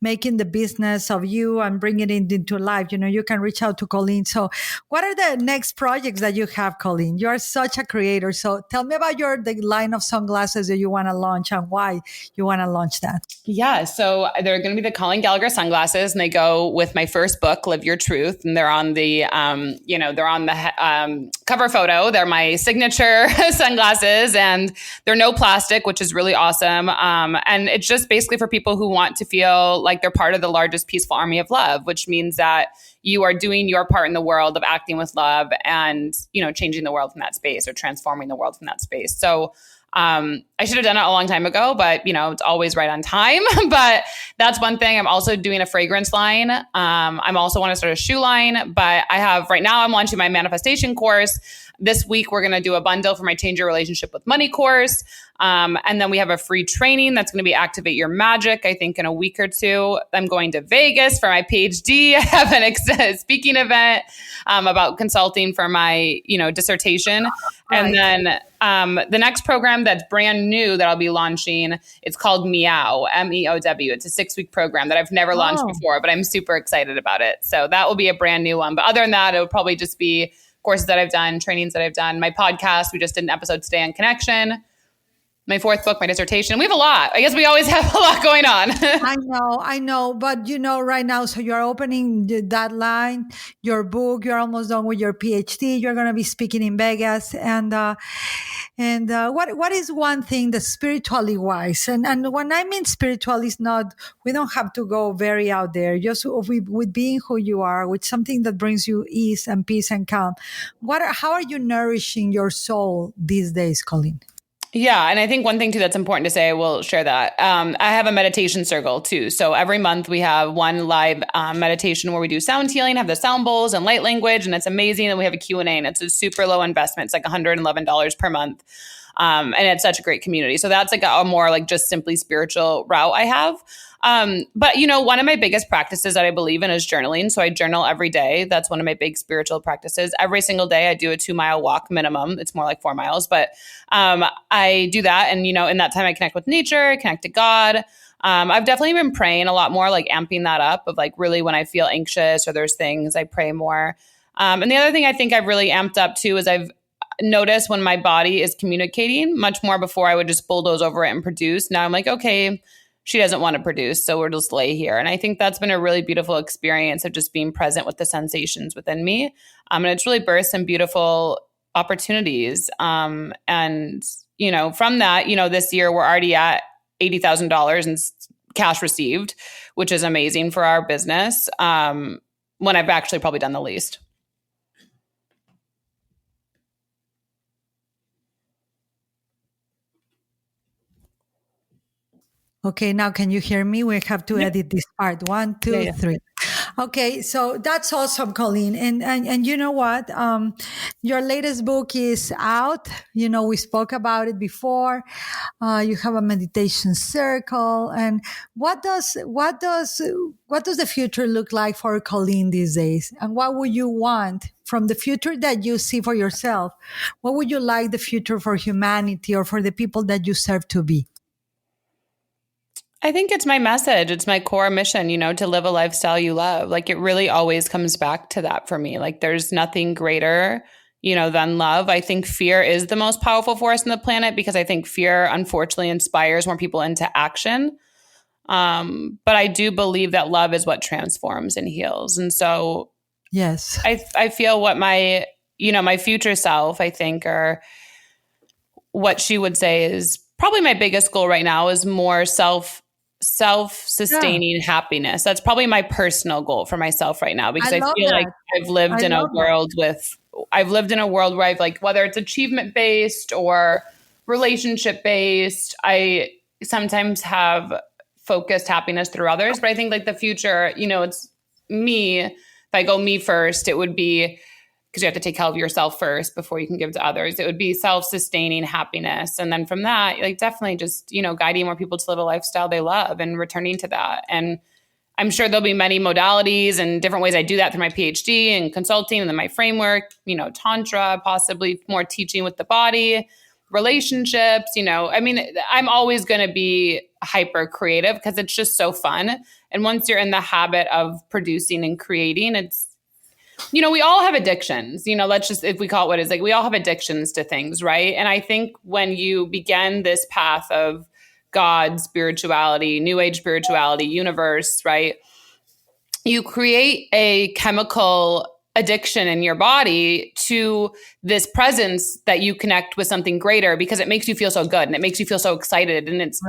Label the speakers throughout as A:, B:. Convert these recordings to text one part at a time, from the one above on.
A: making the business of you and bringing it into life, you can reach out to Colleen. So what are the next projects that you have, Colleen? You are such a creator. So tell me about the line of sunglasses that you want to launch and why you want to launch that.
B: Yeah. So they're going to be the Colleen Gallagher sunglasses, and they go with my first book, Live Your Truth. And they're on the, they're on the cover photo. They're my signature sunglasses, and they're no plastic, which is really awesome. And it's just basically for people who want to feel like they're part of the largest peaceful army of love, which means that you are doing your part in the world of acting with love and, changing the world from that space or transforming the world from that space. So I should have done it a long time ago, but it's always right on time. But that's one thing. I'm also doing a fragrance line. I'm also want to start a shoe line, but right now I'm launching my manifestation course. This week, we're going to do a bundle for my Change Your Relationship with Money course. And then we have a free training that's going to be Activate Your Magic, I think in a week or two. I'm going to Vegas for my Ph.D. I have a speaking event about consulting for my, dissertation. And then the next program that's brand new that I'll be launching, it's called Meow, MEOW. It's a 6-week program that I've never launched before, but I'm super excited about it. So that will be a brand new one. But other than that, it would probably just be courses that I've done, trainings that I've done, my podcast. We just did an episode today on connection. My 4th book, my dissertation. We have a lot. I guess we always have a lot going on.
A: I know. But right now, so you're opening that line, your book, you're almost done with your PhD. You're going to be speaking in Vegas. And what is one thing that spiritually wise? And when I mean spiritual, is not, we don't have to go very out there. Just with being who you are, with something that brings you ease and peace and calm. How are you nourishing your soul these days, Colleen?
B: Yeah. And I think one thing too that's important to say, I will share that. I have a meditation circle too. So every month we have one live meditation where we do sound healing, have the sound bowls and light language, and it's amazing. And we have a Q&A, and it's a super low investment. It's like $111 per month. And it's such a great community. So that's like a more like just simply spiritual route I have. But one of my biggest practices that I believe in is journaling. So I journal every day. That's one of my big spiritual practices. Every single day I do a 2-mile walk minimum. It's more like 4 miles, but I do that. And, in that time I connect with nature, connect to God. I've definitely been praying a lot more, like amping that up of like really when I feel anxious or there's things, I pray more. And the other thing I think I've really amped up too is I've noticed when my body is communicating much more. Before I would just bulldoze over it and produce. Now I'm like, okay, she doesn't want to produce, so we'll just lay here. And I think that's been a really beautiful experience of just being present with the sensations within me. And it's really birthed some beautiful opportunities. And, from that, this year we're already at $80,000 in cash received, which is amazing for our business, when I've actually probably done the least.
A: Okay, now can you hear me? We have to edit this part. 1, 2, 3. Okay, so that's awesome, Colleen. And you know what? Your latest book is out. We spoke about it before. You have a meditation circle. And what does the future look like for Colleen these days? And what would you want from the future that you see for yourself? What would you like the future for humanity or for the people that you serve to be?
B: I think it's my message. It's my core mission, to live a lifestyle you love. Like it really always comes back to that for me. Like there's nothing greater, than love. I think fear is the most powerful force on the planet because I think fear, unfortunately, inspires more people into action. But I do believe that love is what transforms and heals. And so,
A: yes,
B: I feel what my future self, I think, or what she would say is probably my biggest goal right now is more self-sustaining happiness. That's probably my personal goal for myself right now, because I feel like I've lived in a world where I've like, whether it's achievement based or relationship based, I sometimes have focused happiness through others. But I think like the future, it's me. If I go me first, it would be, because you have to take care of yourself first before you can give to others. It would be self-sustaining happiness. And then from that, like definitely just, guiding more people to live a lifestyle they love and returning to that. And I'm sure there'll be many modalities and different ways I do that through my PhD and consulting and then my framework, Tantra, possibly more teaching with the body, relationships, I'm always going to be hyper creative because it's just so fun. And once you're in the habit of producing and creating, it's, we all have addictions, let's just, if we call it what it is, like we all have addictions to things, right? And I think when you begin this path of God, spirituality, new age spirituality, universe, right? You create a chemical addiction in your body to this presence that you connect with something greater because it makes you feel so good and it makes you feel so excited, and it's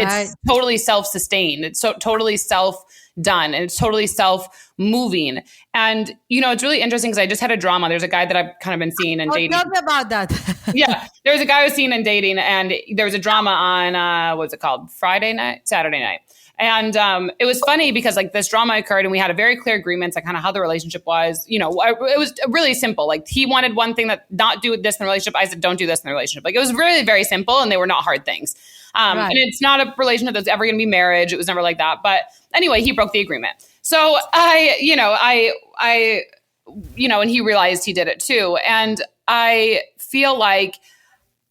B: totally self-sustained. It's so totally self-done, and it's totally self-moving. And, it's really interesting because I just had a drama. There's a guy that I've kind of been seeing and dating.
A: Tell me about that.
B: Yeah. There's a guy I was seeing and dating, and there was a drama on, what's it called? Saturday night. And it was funny because like this drama occurred and we had a very clear agreement on kind of how the relationship was. It was really simple. Like he wanted one thing, that not do this in the relationship. I said, don't do this in the relationship. Like it was really very simple, and they were not hard things. And it's not a relationship that's ever going to be marriage. It was never like that. But anyway, he broke the agreement. So and he realized he did it too. And I feel like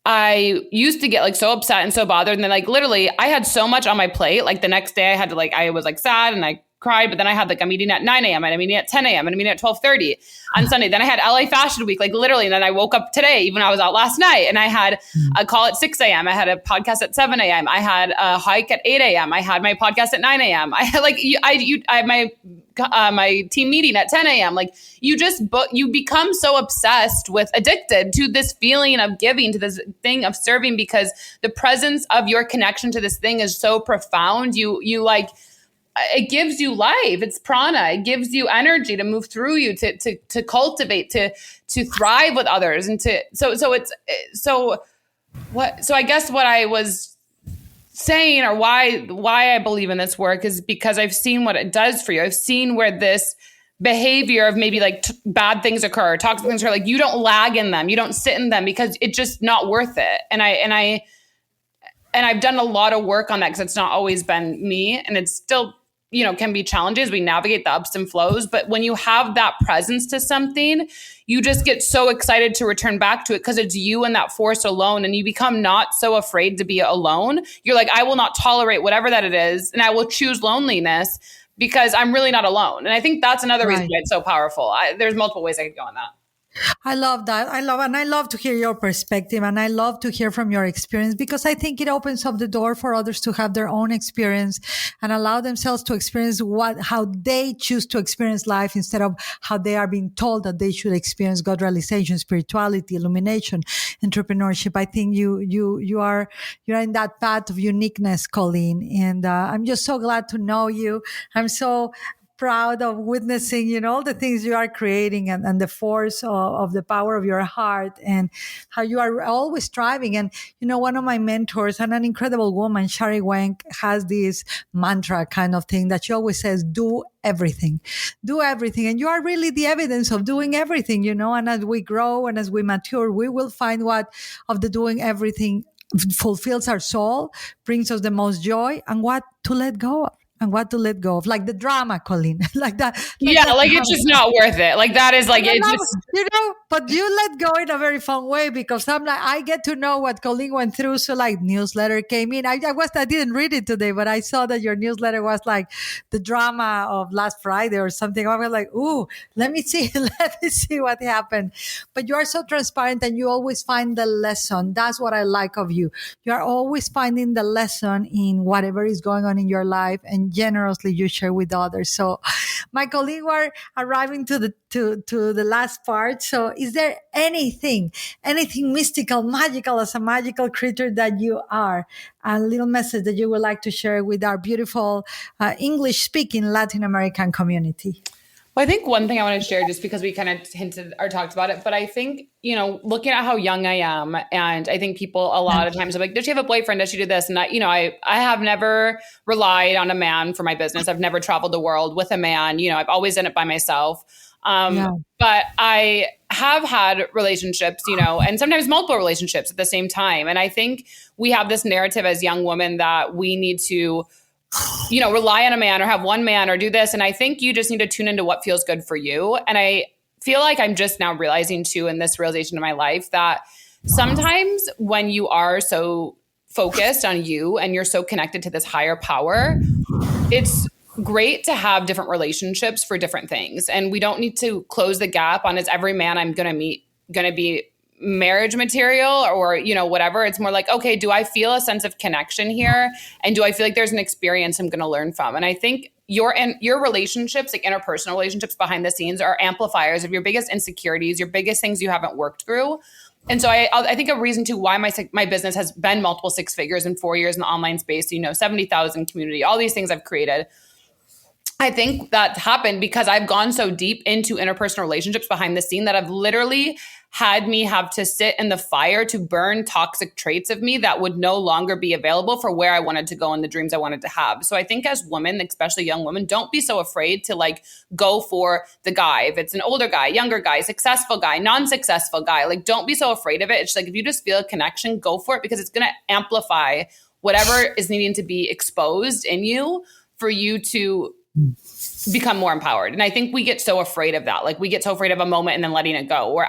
B: I used to get like so upset and so bothered. And then like literally I had so much on my plate. Like the next day I had to I was like sad and I cried, but then I had like a meeting at 9 a.m. and a meeting at 10 a.m. and a meeting at 12:30 on Sunday. Then I had LA Fashion Week, like literally. And then I woke up today, even though I was out last night, and I had a call at 6 a.m. I had a podcast at 7 a.m. I had a hike at 8 a.m. I had my podcast at 9 a.m. I had I had my team meeting at 10 a.m. Like you become so obsessed with, addicted to this feeling of giving, to this thing of serving, because the presence of your connection to this thing is so profound. It gives you life. It's prana. It gives you energy to move through you, to cultivate, to thrive with others. And so I guess what I was saying, or why I believe in this work, is because I've seen what it does for you. I've seen where this behavior of maybe like bad things occur, toxic things occur, like you don't lag in them, you don't sit in them because it's just not worth it. And I've done a lot of work on that because it's not always been me, and it's still, can be challenges. We navigate the ups and flows, but when you have that presence to something, you just get so excited to return back to it because it's you and that force alone. And you become not so afraid to be alone. You're like, I will not tolerate whatever that it is. And I will choose loneliness because I'm really not alone. And I think that's another reason why it's so powerful. There's multiple ways I could go on that.
A: I love that. I love to hear your perspective, and I love to hear from your experience, because I think it opens up the door for others to have their own experience and allow themselves to experience how they choose to experience life instead of how they are being told that they should experience God realization, spirituality, illumination, entrepreneurship. I think you're in that path of uniqueness, Colleen, and I'm just so glad to know you. I'm so proud of witnessing, all the things you are creating, and the force of the power of your heart, and how you are always striving. And, one of my mentors, and an incredible woman, Shari Wank, has this mantra kind of thing that she always says, do everything. And you are really the evidence of doing everything, and as we grow and as we mature, we will find what of the doing everything fulfills our soul, brings us the most joy, and what to let go of. And what to let go of, like the drama, Colleen, like that.
B: It's just not worth it. Like that is like, it's just,
A: but you let go in a very fun way, because I get to know what Colleen went through. So like newsletter came in. I didn't read it today, but I saw that your newsletter was like the drama of last Friday or something. I was like, ooh, let me see what happened. But you are so transparent, and you always find the lesson. That's what I like of you. You are always finding the lesson in whatever is going on in your life, and generously you share with others. So, my colleague, we're arriving to the last part. So, is there anything mystical, magical, as a magical creature that you are, a little message that you would like to share with our beautiful English-speaking Latin American community?
B: Well, I think one thing I want to share, just because we kind of hinted or talked about it, but I think, looking at how young I am, and I think people a lot of times are like, does she have a boyfriend? Does she do this? And I have never relied on a man for my business. I've never traveled the world with a man. I've always done it by myself. But I have had relationships, and sometimes multiple relationships at the same time. And I think we have this narrative as young women that we need to rely on a man or have one man or do this. And I think you just need to tune into what feels good for you. And I feel like I'm just now realizing too, in this realization of my life, that sometimes when you are so focused on you and you're so connected to this higher power, it's great to have different relationships for different things. And we don't need to close the gap on, is every man I'm going to meet going to be marriage material or, whatever. It's more like, okay, do I feel a sense of connection here? And do I feel like there's an experience I'm going to learn from? And I think your relationships, like interpersonal relationships behind the scenes, are amplifiers of your biggest insecurities, your biggest things you haven't worked through. And so I think a reason to why my business has been multiple six figures in 4 years in the online space, 70,000 community, all these things I've created. I think that happened because I've gone so deep into interpersonal relationships behind the scene that I've literally had me have to sit in the fire to burn toxic traits of me that would no longer be available for where I wanted to go and the dreams I wanted to have. So I think as women, especially young women, don't be so afraid to go for the guy. If it's an older guy, younger guy, successful guy, non-successful guy, don't be so afraid of it. It's if you just feel a connection, go for it, because it's going to amplify whatever is needing to be exposed in you for you to become more empowered. And I think we get so afraid of that. We get so afraid of a moment and then letting it go. Where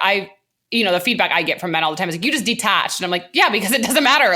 B: the feedback I get from men all the time is you just detached. And I'm like, yeah, because it doesn't matter.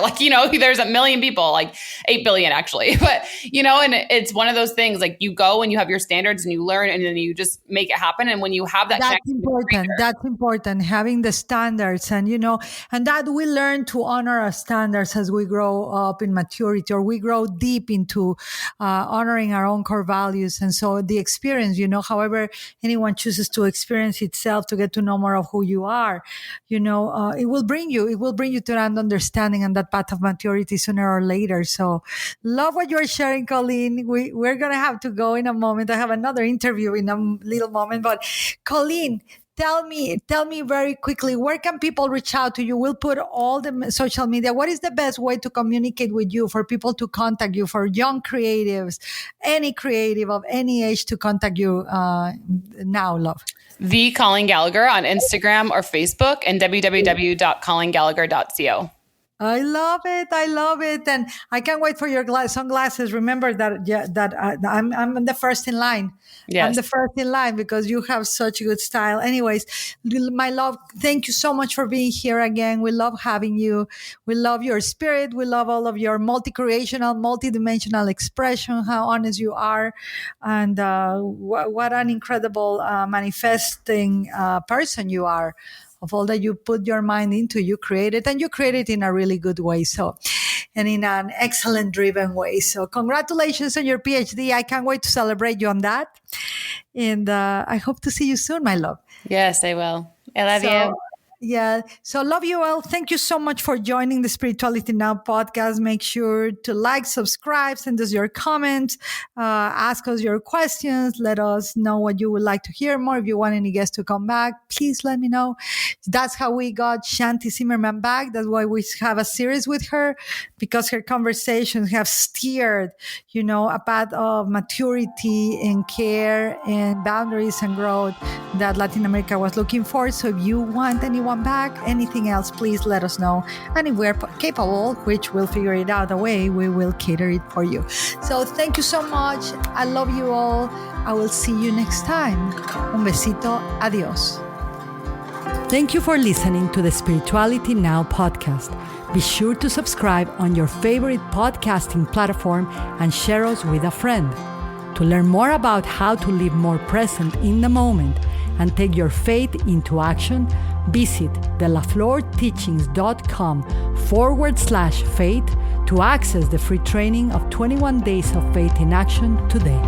B: There's a million people, 8 billion actually. But, and it's one of those things, you go and you have your standards and you learn and then you just make it happen. And when you have that,
A: that's important, having the standards and that we learn to honor our standards as we grow up in maturity, or we grow deep into honoring our own core values. And so the experience, however anyone chooses to experience itself, to get to know more of who you are, it will bring you to that understanding and that path of maturity sooner or later. So love what you're sharing, Colleen. We're going to have to go in a moment. I have another interview in a little moment, but Colleen, tell me very quickly, where can people reach out to you? We'll put all the social media. What is the best way to communicate with you, for people to contact you, for young creatives, any creative of any age to contact you now, love?
B: The Colleen Gallagher on Instagram or Facebook, and www.colleengallagher.co.
A: I love it. And I can't wait for your sunglasses. Remember that I'm the first in line. Yes. I'm the first in line because you have such a good style. Anyways, my love, thank you so much for being here again. We love having you. We love your spirit. We love all of your multi-creational, multi-dimensional expression, how honest you are. And what an incredible manifesting person you are. Of all that you put your mind into, you create it, and you create it in a really good way. So, and in an excellent driven way. So congratulations on your PhD. I can't wait to celebrate you on that. And I hope to see you soon, my love.
B: Yes, I will. I love you.
A: Yeah. So love you all. Thank you so much for joining the Spirituality Now podcast. Make sure to like, subscribe, send us your comments, ask us your questions. Let us know what you would like to hear more. If you want any guests to come back, please let me know. That's how we got Shanti Zimmerman back. That's why we have a series with her, because her conversations have steered, a path of maturity and care and boundaries and growth that Latin America was looking for. So if you want anyone back, anything else, please let us know. And if we're capable, which we'll figure it out a way, we will cater it for you. So thank you so much. I love you all. I will see you next time. Un besito. Adios. Thank you for listening to the Spirituality Now podcast. Be sure to subscribe on your favorite podcasting platform and share us with a friend. To learn more about how to live more present in the moment and take your faith into action, visit delaflorteachings.com/faith to access the free training of 21 Days of Faith in Action today.